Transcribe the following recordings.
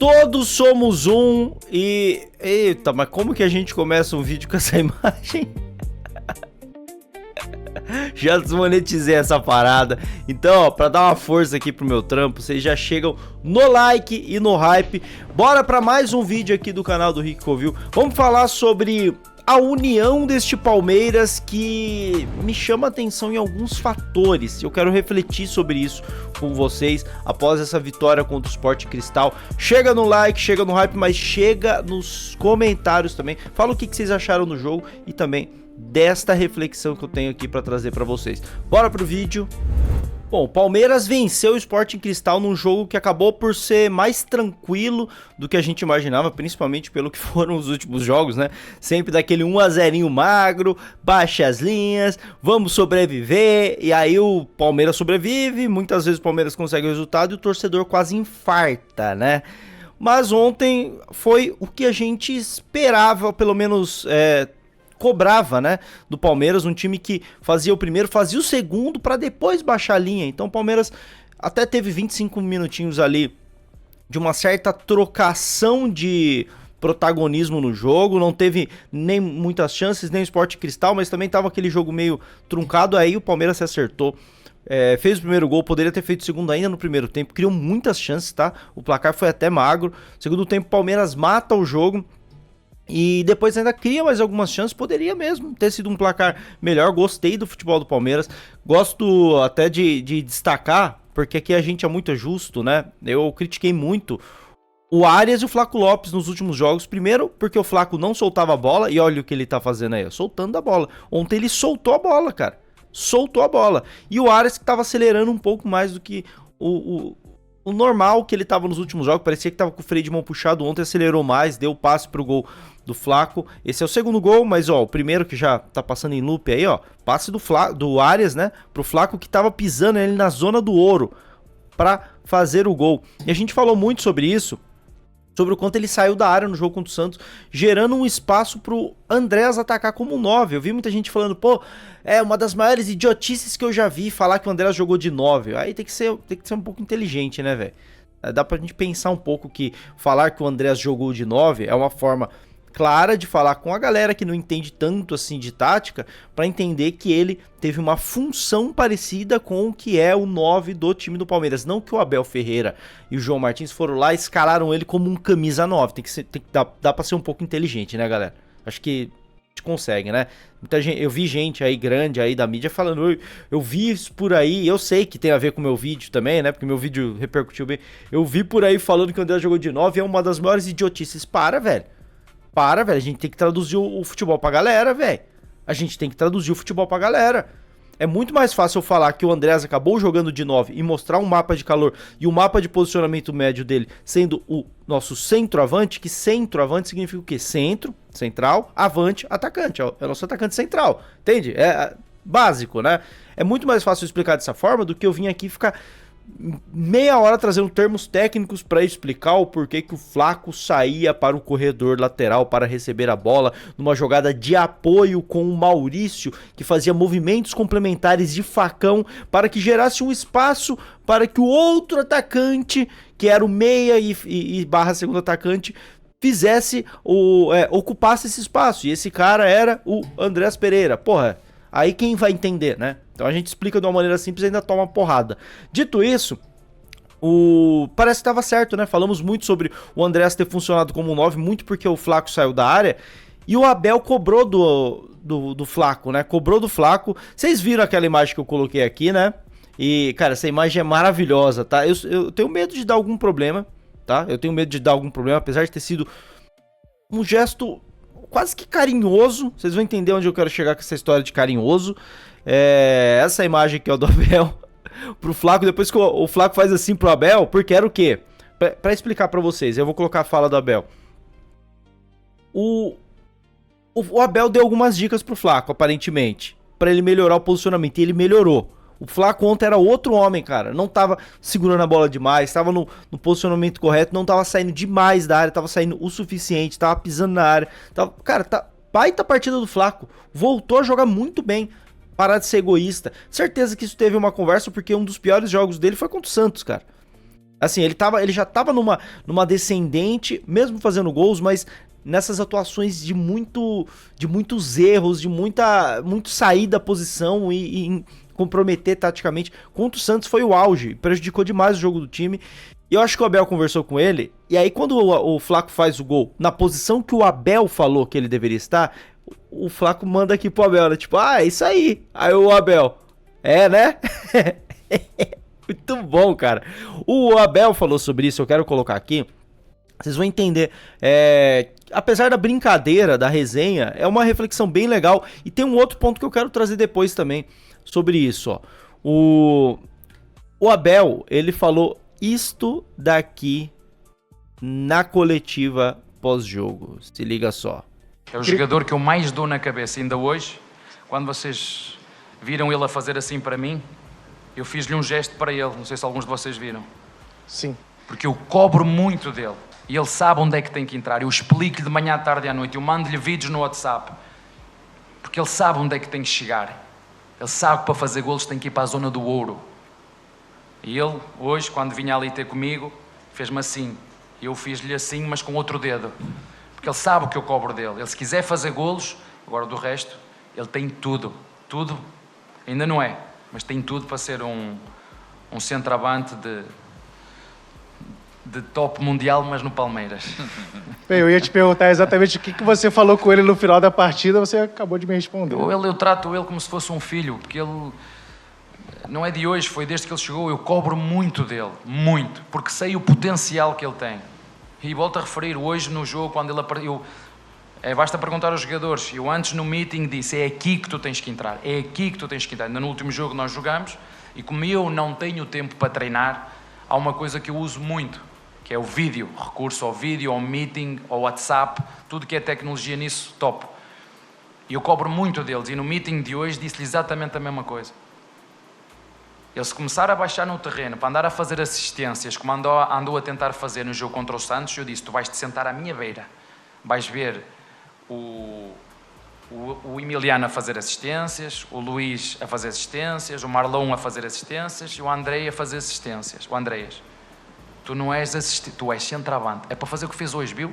Todos somos um e... Eita, mas como que a gente começa um vídeo com essa imagem? Já desmonetizei essa parada. Então, ó, pra dar uma força aqui pro meu trampo, vocês já chegam no like e no hype. Bora pra mais um vídeo aqui do canal do Rick Covil. Vamos falar sobre a união deste Palmeiras, que me chama a atenção em alguns fatores. Eu quero refletir sobre isso com vocês após essa vitória contra o Sport Cristal. Chega no like, chega no hype, mas chega nos comentários também. Fala o que vocês acharam do jogo e também desta reflexão que eu tenho aqui para trazer para vocês. Bora pro vídeo. Bom, o Palmeiras venceu o Sport Cristal num jogo que acabou por ser mais tranquilo do que a gente imaginava, principalmente pelo que foram os últimos jogos, né? Sempre daquele 1 a 0 magro, baixa as linhas, vamos sobreviver, e aí o Palmeiras sobrevive, muitas vezes o Palmeiras consegue o resultado e o torcedor quase infarta, né? Mas ontem foi o que a gente esperava, pelo menos cobrava, né, do Palmeiras, um time que fazia o primeiro, fazia o segundo para depois baixar a linha. Então o Palmeiras até teve 25 minutinhos ali de uma certa trocação de protagonismo no jogo, não teve nem muitas chances, nem o Sport Cristal, mas também tava aquele jogo meio truncado. Aí o Palmeiras se acertou, fez o primeiro gol, poderia ter feito o segundo ainda no primeiro tempo, criou muitas chances, tá? O placar foi até magro. Segundo tempo o Palmeiras mata o jogo e depois ainda cria mais algumas chances, poderia mesmo ter sido um placar melhor. Gostei do futebol do Palmeiras, gosto até de destacar, porque aqui a gente é muito justo, né? Eu critiquei muito o Arias e o Flaco Lopes nos últimos jogos. Primeiro, porque o Flaco não soltava a bola, e olha o que ele tá fazendo aí, soltando a bola. Ontem ele soltou a bola, cara, soltou a bola. E o Arias que tava acelerando um pouco mais do que o normal que ele tava nos últimos jogos. Parecia que tava com o freio de mão puxado. Ontem acelerou mais, deu o passe pro gol do Flaco. Esse é o segundo gol, mas ó, o primeiro que já tá passando em loop aí, ó, passe do Arias, né, pro Flaco, que tava pisando ele na zona do ouro pra fazer o gol. E a gente falou muito sobre isso, sobre o quanto ele saiu da área no jogo contra o Santos, gerando um espaço pro Andrés atacar como um 9. Eu vi muita gente falando, pô, é uma das maiores idiotices que eu já vi, falar que o Andrés jogou de 9. Aí tem que ser um pouco inteligente, né, velho? Dá pra gente pensar um pouco que falar que o Andrés jogou de 9 é uma forma clara de falar com a galera que não entende tanto assim de tática, para entender que ele teve uma função parecida com o que é o 9 do time do Palmeiras. Não que o Abel Ferreira e o João Martins foram lá e escalaram ele como um camisa 9. Tem que dá pra ser um pouco inteligente, né, galera? Acho que a gente consegue, né? Muita gente, eu vi gente aí grande aí da mídia falando, eu vi isso por aí, eu sei que tem a ver com o meu vídeo também, né? Porque meu vídeo repercutiu bem. Eu vi por aí falando que o André jogou de 9 é uma das maiores idiotices. Para, velho. Para, velho, a gente tem que traduzir o futebol pra galera, velho. A gente tem que traduzir o futebol pra galera. É muito mais fácil eu falar que o Andrés acabou jogando de 9 e mostrar um mapa de calor e o mapa de posicionamento médio dele sendo o nosso centroavante, que centroavante significa o quê? Centro, central, avante, atacante. É o nosso atacante central, entende? É básico, né? É muito mais fácil explicar dessa forma do que eu vim aqui ficar meia hora trazendo termos técnicos para explicar o porquê que o Flaco saía para o corredor lateral para receber a bola numa jogada de apoio com o Maurício, que fazia movimentos complementares de facão para que gerasse um espaço para que o outro atacante, que era o meia e barra segundo atacante, fizesse ocupasse esse espaço. E esse cara era o Andrés Pereira. Porra, aí quem vai entender, né? Então a gente explica de uma maneira simples e ainda toma uma porrada. Dito isso, parece que estava certo, né? Falamos muito sobre o Andrés ter funcionado como um 9, muito porque o Flaco saiu da área. E o Abel cobrou do Flaco, né? Cobrou do Flaco. Vocês viram aquela imagem que eu coloquei aqui, né? E, cara, essa imagem é maravilhosa, tá? Eu tenho medo de dar algum problema, tá? Eu tenho medo de dar algum problema, apesar de ter sido um gesto quase que carinhoso. Vocês vão entender onde eu quero chegar com essa história de carinhoso. Essa imagem aqui, ó, do Abel pro Flaco, depois que o Flaco faz assim pro Abel, porque era o quê? Pra explicar pra vocês, eu vou colocar a fala do Abel. O Abel deu algumas dicas pro Flaco, aparentemente, pra ele melhorar o posicionamento, e ele melhorou. O Flaco ontem era outro homem, cara, não tava segurando a bola demais, tava no posicionamento correto, não tava saindo demais da área, tava saindo o suficiente, tava pisando na área, cara, baita partida do Flaco, voltou a jogar muito bem. Parar de ser egoísta. Certeza que isso teve uma conversa, porque um dos piores jogos dele foi contra o Santos, cara. Assim, ele já tava numa descendente, mesmo fazendo gols, mas nessas atuações de muitos erros, muito sair da posição e comprometer taticamente. Contra o Santos foi o auge, prejudicou demais o jogo do time. E eu acho que o Abel conversou com ele, e aí quando o Flaco faz o gol na posição que o Abel falou que ele deveria estar, o Flaco manda aqui pro Abel, né? Tipo, é isso aí. Aí o Abel, né? Muito bom, cara. O Abel falou sobre isso, eu quero colocar aqui. Vocês vão entender. Apesar da brincadeira, da resenha, é uma reflexão bem legal. E tem um outro ponto que eu quero trazer depois também sobre isso, ó. O Abel, ele falou isto daqui na coletiva pós-jogo. Se liga só. É o jogador que eu mais dou na cabeça ainda hoje. Quando vocês viram ele a fazer assim para mim, eu fiz-lhe um gesto para ele. Não sei se alguns de vocês viram. Sim. Porque eu cobro muito dele. E ele sabe onde é que tem que entrar. Eu explico-lhe de manhã, à tarde e à noite. Eu mando-lhe vídeos no WhatsApp. Porque ele sabe onde é que tem que chegar. Ele sabe que para fazer golos tem que ir para a zona do ouro. E ele, hoje, quando vinha ali ter comigo, fez-me assim. Eu fiz-lhe assim, mas com outro dedo. Porque ele sabe o que eu cobro dele. Ele, se quiser fazer golos, agora do resto, ele tem tudo. Tudo, ainda não é, mas tem tudo para ser um centroavante de top mundial, mas no Palmeiras. Bem, eu ia te perguntar exatamente o que você falou com ele no final da partida, você acabou de me responder. Eu trato ele como se fosse um filho, porque ele não é de hoje, foi desde que ele chegou. Eu cobro muito dele, muito, porque sei o potencial que ele tem. E volto a referir, hoje no jogo, quando ele apareceu, basta perguntar aos jogadores. Eu antes no meeting disse, é aqui que tu tens que entrar, é aqui que tu tens que entrar. Ainda no último jogo nós jogamos, e como eu não tenho tempo para treinar, há uma coisa que eu uso muito, que é o vídeo, recurso ao vídeo, ao meeting, ao WhatsApp, tudo que é tecnologia nisso, top. E eu cobro muito deles, e no meeting de hoje disse-lhe exatamente a mesma coisa. Ele, se começar a baixar no terreno, para andar a fazer assistências, como andou a tentar fazer no jogo contra o Santos, eu disse, tu vais-te sentar à minha beira, vais ver o Emiliano a fazer assistências, o Luís a fazer assistências, o Marlon a fazer assistências e o André a fazer assistências. O Andreas, tu não és assistente, tu és centroavante. É para fazer o que fez hoje, viu?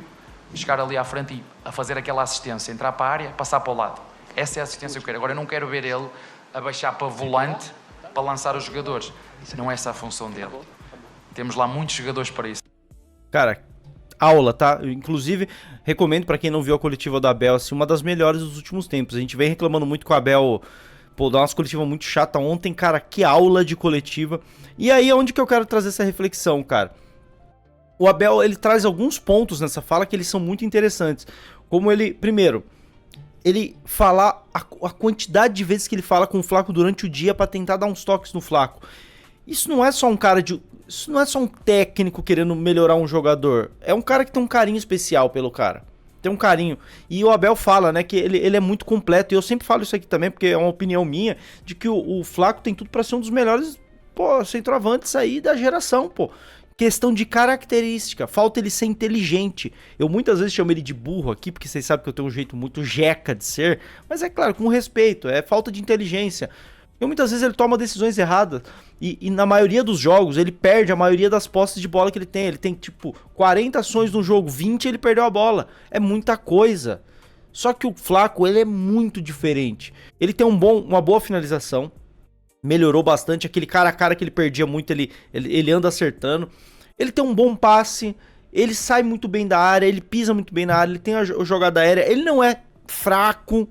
Chegar ali à frente e a fazer aquela assistência, entrar para a área, passar para o lado. Essa é a assistência que eu quero. Agora eu não quero ver ele a baixar para volante para lançar os jogadores. Não é essa a função dele. Temos lá muitos jogadores para isso. Cara, aula, tá? Inclusive, recomendo pra quem não viu a coletiva do Abel, assim, uma das melhores dos últimos tempos. A gente vem reclamando muito com o Abel, dá umas coletivas muito chata ontem, cara, que aula de coletiva. E aí, onde que eu quero trazer essa reflexão, cara? O Abel, ele traz alguns pontos nessa fala que eles são muito interessantes. Como ele, primeiro, ele fala a quantidade de vezes que ele fala com o Flaco durante o dia pra tentar dar uns toques no Flaco. Isso não é só um cara de... Isso não é só um técnico querendo melhorar um jogador. É um cara que tem um carinho especial pelo cara. Tem um carinho. E o Abel fala, né, que ele é muito completo. E eu sempre falo isso aqui também, porque é uma opinião minha, de que o Flaco tem tudo pra ser um dos melhores, centroavantes aí da geração, Questão de característica. Falta ele ser inteligente. Eu muitas vezes chamo ele de burro aqui, porque vocês sabem que eu tenho um jeito muito jeca de ser. Mas é claro, com respeito. É falta de inteligência. E muitas vezes ele toma decisões erradas. E na maioria dos jogos, ele perde a maioria das posses de bola que ele tem. Ele tem, 40 ações no jogo, 20 ele perdeu a bola. É muita coisa. Só que o Flaco, ele é muito diferente. Ele tem uma boa finalização. Melhorou bastante. Aquele cara a cara que ele perdia muito, ele anda acertando. Ele tem um bom passe. Ele sai muito bem da área. Ele pisa muito bem na área. Ele tem a jogada aérea. Ele não é fraco.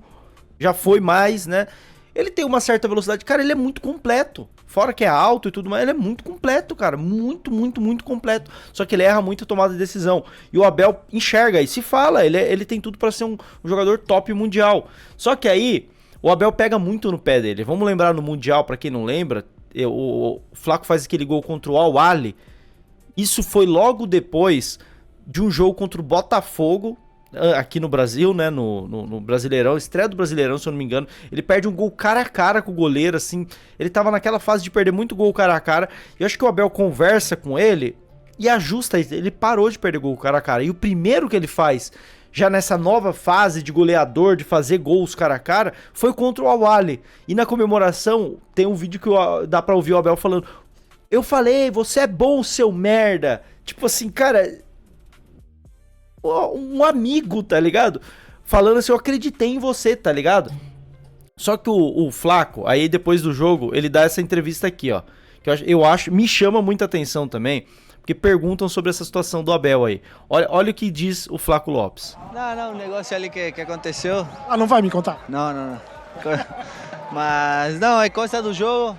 Já foi mais, né? Ele tem uma certa velocidade. Cara, ele é muito completo. Fora que é alto e tudo mais, ele é muito completo, cara. Muito, muito, muito completo. Só que ele erra muito a tomada de decisão. E o Abel enxerga e se fala. Ele tem tudo pra ser um jogador top mundial. Só que aí, o Abel pega muito no pé dele. Vamos lembrar no Mundial, pra quem não lembra, o Flaco faz aquele gol contra o Al-Ahly. Isso foi logo depois de um jogo contra o Botafogo, aqui no Brasil, né, no Brasileirão, estreia do Brasileirão, se eu não me engano. Ele perde um gol cara a cara com o goleiro, assim. Ele tava naquela fase de perder muito gol cara a cara. E eu acho que o Abel conversa com ele e ajusta isso. Ele parou de perder gol cara a cara. E o primeiro que ele faz, já nessa nova fase de goleador, de fazer gols cara a cara, foi contra o Al-Ahly. E na comemoração, tem um vídeo que dá pra ouvir o Abel falando: Eu falei, você é bom, seu merda. Tipo assim, cara, um amigo, tá ligado? Falando assim, eu acreditei em você, tá ligado? Só que o Flaco, aí depois do jogo, ele dá essa entrevista aqui, ó. Que eu acho, me chama muita atenção também, porque perguntam sobre essa situação do Abel aí. Olha o que diz o Flaco Lopes. Não, um negócio ali que aconteceu. Ah, não vai me contar? Não. Mas não, é coisa do jogo.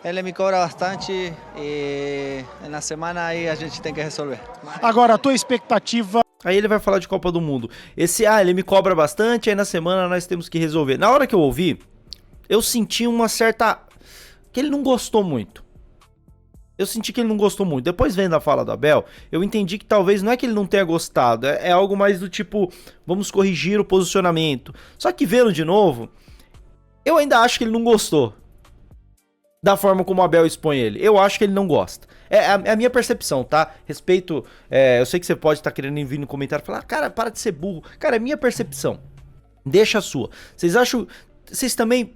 Ele me cobra bastante e na semana aí a gente tem que resolver. Agora, a tua expectativa... Aí ele vai falar de Copa do Mundo. Ele me cobra bastante, aí na semana nós temos que resolver. Na hora que eu ouvi, eu senti uma certa... que ele não gostou muito. Eu senti que ele não gostou muito. Depois vendo a fala do Abel, eu entendi que talvez não é que ele não tenha gostado, é algo mais do tipo, vamos corrigir o posicionamento. Só que vendo de novo, eu ainda acho que ele não gostou da forma como o Abel expõe ele. Eu acho que ele não gosta. É a minha percepção, tá? Respeito, eu sei que você pode estar querendo vir no comentário e falar, cara, para de ser burro. Cara, é minha percepção. Deixa a sua. Vocês acham... Vocês também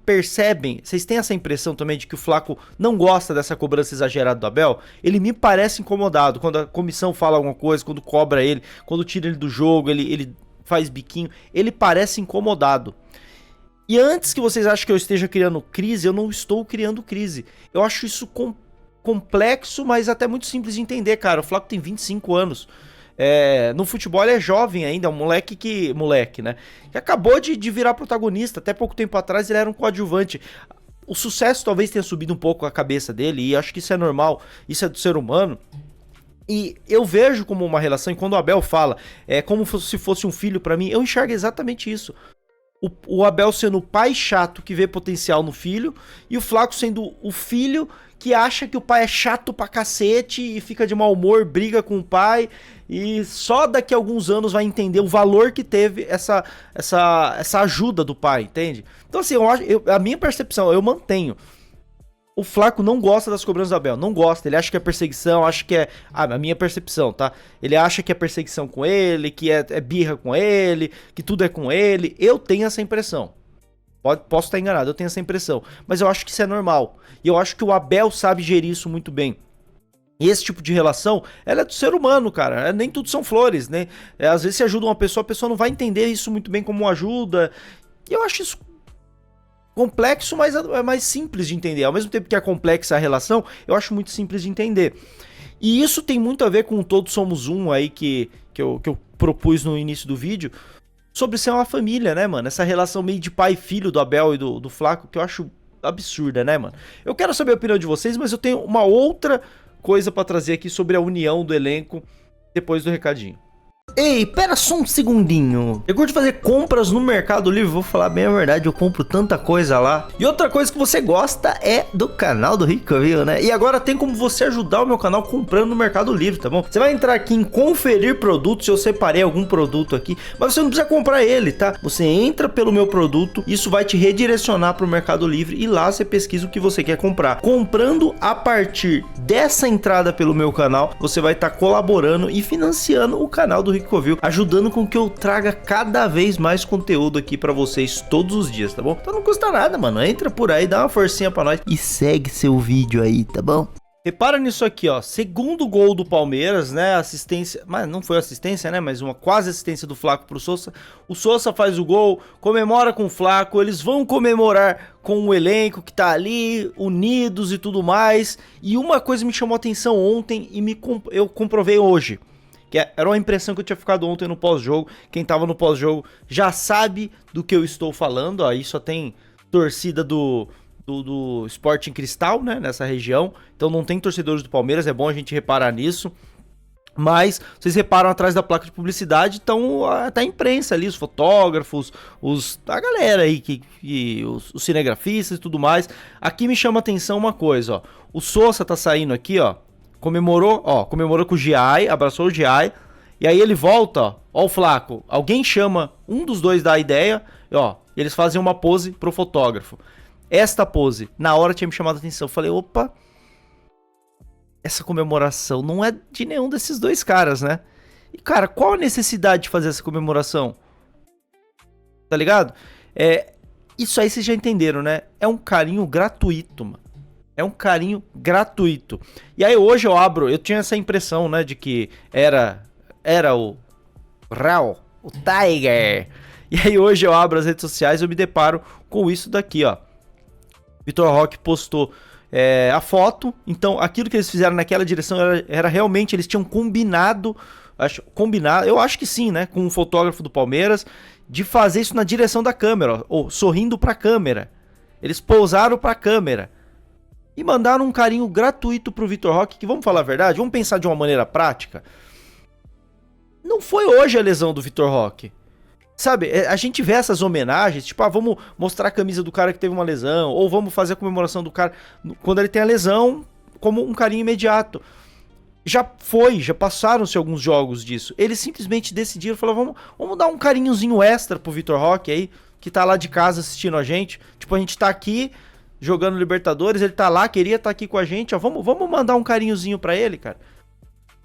percebem, vocês têm essa impressão também de que o Flaco não gosta dessa cobrança exagerada do Abel? Ele me parece incomodado quando a comissão fala alguma coisa, quando cobra ele, quando tira ele do jogo, ele faz biquinho. Ele parece incomodado. E antes que vocês achem que eu esteja criando crise, eu não estou criando crise. Eu acho isso complexo, mas até muito simples de entender, cara. O Flaco tem 25 anos. No futebol ele é jovem ainda, é um moleque, né? Que acabou de virar protagonista. Até pouco tempo atrás ele era um coadjuvante. O sucesso talvez tenha subido um pouco a cabeça dele, e acho que isso é normal, isso é do ser humano. E eu vejo como uma relação, e quando o Abel fala, como se fosse um filho pra mim, eu enxergo exatamente isso. O Abel sendo o pai chato que vê potencial no filho, e o Flaco sendo o filho que acha que o pai é chato pra cacete e fica de mau humor, briga com o pai, e só daqui a alguns anos vai entender o valor que teve essa ajuda do pai, entende? Então assim, a minha percepção, eu mantenho. O Flaco não gosta das cobranças do Abel, não gosta, ele acha que é perseguição, acha que é... a minha percepção, tá? Ele acha que é perseguição com ele, que é birra com ele, que tudo é com ele. Eu tenho essa impressão. Posso estar enganado, eu tenho essa impressão. Mas eu acho que isso é normal. E eu acho que o Abel sabe gerir isso muito bem. E esse tipo de relação, ela é do ser humano, cara. Nem tudo são flores, né? Às vezes você ajuda uma pessoa, a pessoa não vai entender isso muito bem como ajuda. E eu acho isso complexo, mas é mais simples de entender. Ao mesmo tempo que é complexa a relação, eu acho muito simples de entender. E isso tem muito a ver com o Todos Somos Um aí que eu propus no início do vídeo, sobre ser uma família, né, mano? Essa relação meio de pai e filho do Abel e do Flaco, que eu acho absurda, né, mano? Eu quero saber a opinião de vocês, mas eu tenho uma outra coisa pra trazer aqui sobre a união do elenco depois do recadinho. Ei, pera só um segundinho. Eu curto fazer compras no Mercado Livre, vou falar bem a verdade, eu compro tanta coisa lá. E outra coisa que você gosta é do canal do Ricovil, né? E agora tem como você ajudar o meu canal comprando no Mercado Livre, tá bom? Você vai entrar aqui em conferir produtos, eu separei algum produto aqui, mas você não precisa comprar ele, tá? Você entra pelo meu produto, isso vai te redirecionar pro Mercado Livre e lá você pesquisa o que você quer comprar. Comprando a partir dessa entrada pelo meu canal, você vai estar colaborando e financiando o canal do Ricovil, ajudando com que eu traga cada vez mais conteúdo aqui pra vocês todos os dias, tá bom? Então não custa nada, mano. Entra por aí, dá uma forcinha pra nós e segue seu vídeo aí, tá bom? Repara nisso aqui, ó. Segundo gol do Palmeiras, né? Assistência, mas não foi assistência, né? Mas uma quase assistência do Flaco pro Sousa. O Sousa faz o gol, comemora com o Flaco. Eles vão comemorar com o elenco que tá ali, unidos e tudo mais. E uma coisa me chamou a atenção ontem e eu comprovei hoje. Que era uma impressão que eu tinha ficado ontem no pós-jogo. Quem tava no pós-jogo já sabe do que eu estou falando. Aí só tem torcida do Sporting Cristal, né, nessa região. Então não tem torcedores do Palmeiras, é bom a gente reparar nisso. Mas vocês reparam atrás da placa de publicidade, então até a imprensa ali, os fotógrafos, a galera aí, os cinegrafistas e tudo mais. Aqui me chama a atenção uma coisa, ó. O Sousa tá saindo aqui, ó. Comemorou com o Giai, abraçou o Giai. E aí ele volta, ó, o Flaco. Alguém chama um dos dois da ideia, ó. Eles fazem uma pose pro fotógrafo. Esta pose, na hora tinha me chamado a atenção. Eu falei, opa, essa comemoração não é de nenhum desses dois caras, né? E, cara, qual a necessidade de fazer essa comemoração? Tá ligado? Isso aí vocês já entenderam, né? É um carinho gratuito, mano. É um carinho gratuito. E aí hoje eu tinha essa impressão, né, de que era o Real, o Tiger. E aí hoje eu abro as redes sociais e eu me deparo com isso daqui, ó. Vitor Roque postou a foto. Então aquilo que eles fizeram naquela direção era realmente, eles tinham combinado, eu acho que sim, né, com um fotógrafo do Palmeiras, de fazer isso na direção da câmera, ó, ou sorrindo pra câmera. Eles pousaram pra câmera. E mandaram um carinho gratuito pro Vitor Roque, que vamos falar a verdade, vamos pensar de uma maneira prática. Não foi hoje a lesão do Vitor Roque. Sabe, a gente vê essas homenagens, tipo, vamos mostrar a camisa do cara que teve uma lesão, ou vamos fazer a comemoração do cara quando ele tem a lesão, como um carinho imediato. Já passaram-se alguns jogos disso. Eles simplesmente decidiram, falaram, vamos dar um carinhozinho extra pro Vitor Roque aí, que tá lá de casa assistindo a gente. Tipo, a gente tá aqui jogando Libertadores, ele tá lá, queria estar aqui com a gente, ó, vamos mandar um carinhozinho pra ele, cara.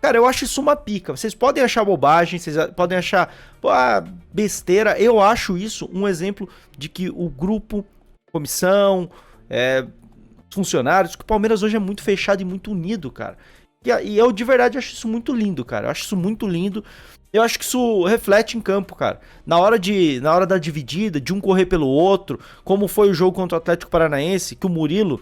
Cara, eu acho isso uma pica. Vocês podem achar bobagem, vocês podem achar besteira. Eu acho isso um exemplo de que o grupo, comissão, funcionários, que o Palmeiras hoje é muito fechado e muito unido, cara. E eu de verdade acho isso muito lindo, cara. Eu acho isso muito lindo. Eu acho que isso reflete em campo, cara. Na hora da dividida, de um correr pelo outro, como foi o jogo contra o Atlético Paranaense, que o Murilo,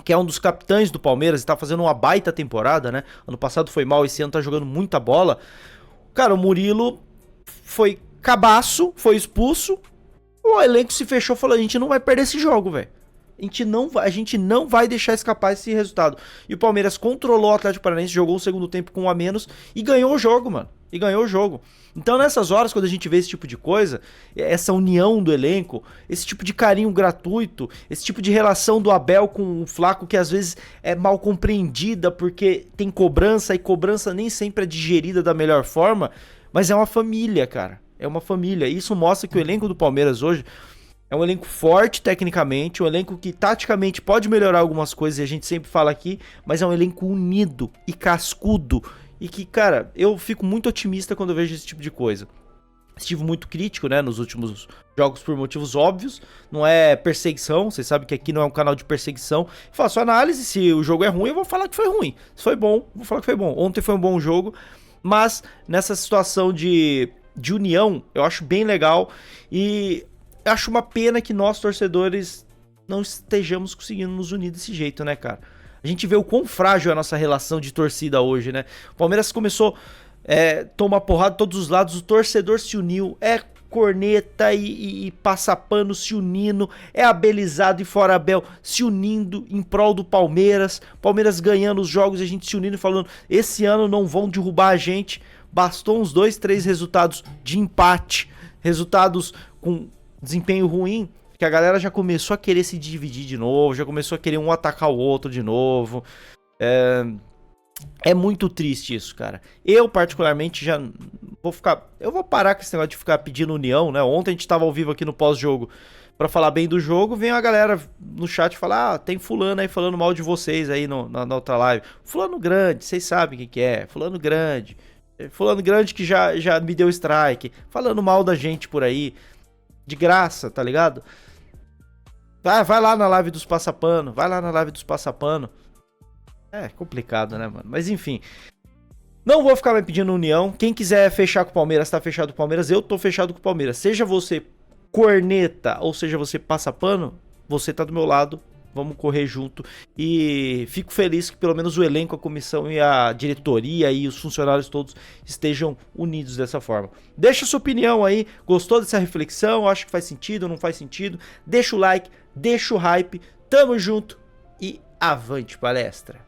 que é um dos capitães do Palmeiras, está fazendo uma baita temporada, né? Ano passado foi mal, esse ano tá jogando muita bola. Cara, o Murilo foi cabaço, foi expulso. O elenco se fechou e falou, a gente não vai perder esse jogo, velho. A gente não vai deixar escapar esse resultado. E o Palmeiras controlou o Atlético Paranaense, jogou o segundo tempo com um a menos e ganhou o jogo, mano. E ganhou o jogo. Então nessas horas, quando a gente vê esse tipo de coisa, essa união do elenco, esse tipo de carinho gratuito, esse tipo de relação do Abel com o Flaco, que às vezes é mal compreendida porque tem cobrança, e cobrança nem sempre é digerida da melhor forma, mas é uma família, cara. É uma família. E isso mostra que o elenco do Palmeiras hoje é um elenco forte tecnicamente, um elenco que taticamente pode melhorar algumas coisas, e a gente sempre fala aqui, mas é um elenco unido e cascudo, e que, cara, eu fico muito otimista quando eu vejo esse tipo de coisa. Estive muito crítico, né, nos últimos jogos por motivos óbvios, não é perseguição, vocês sabem que aqui não é um canal de perseguição. Eu faço análise, se o jogo é ruim, eu vou falar que foi ruim. Se foi bom, eu vou falar que foi bom. Ontem foi um bom jogo, mas nessa situação de união, eu acho bem legal, e eu acho uma pena que nós, torcedores, não estejamos conseguindo nos unir desse jeito, né, cara? A gente vê o quão frágil é a nossa relação de torcida hoje, né? O Palmeiras começou a tomar porrada de todos os lados, o torcedor se uniu, corneta e passapano se unindo, abelizado e fora Abel se unindo em prol do Palmeiras ganhando os jogos e a gente se unindo e falando, esse ano não vão derrubar a gente. Bastou uns 2, 3 resultados de empate, resultados com desempenho ruim, que a galera já começou a querer se dividir de novo, já começou a querer um atacar o outro de novo. É muito triste isso, cara. Eu, particularmente, já eu vou parar com esse negócio de ficar pedindo união, né? Ontem a gente tava ao vivo aqui no pós-jogo pra falar bem do jogo, vem a galera no chat falar, tem fulano aí falando mal de vocês aí na outra live. Fulano grande, vocês sabem o que é. Fulano grande que já me deu strike, falando mal da gente por aí. De graça, tá ligado? Vai lá na live dos passapano. É complicado, né, mano? Mas enfim. Não vou ficar mais pedindo união. Quem quiser fechar com o Palmeiras, tá fechado com o Palmeiras. Eu tô fechado com o Palmeiras. Seja você corneta ou seja você passapano, você tá do meu lado. Vamos correr junto. E fico feliz que pelo menos o elenco, a comissão e a diretoria e os funcionários todos estejam unidos dessa forma. Deixa a sua opinião aí. Gostou dessa reflexão? Acho que faz sentido, não faz sentido? Deixa o like, deixa o hype. Tamo junto e avante palestra.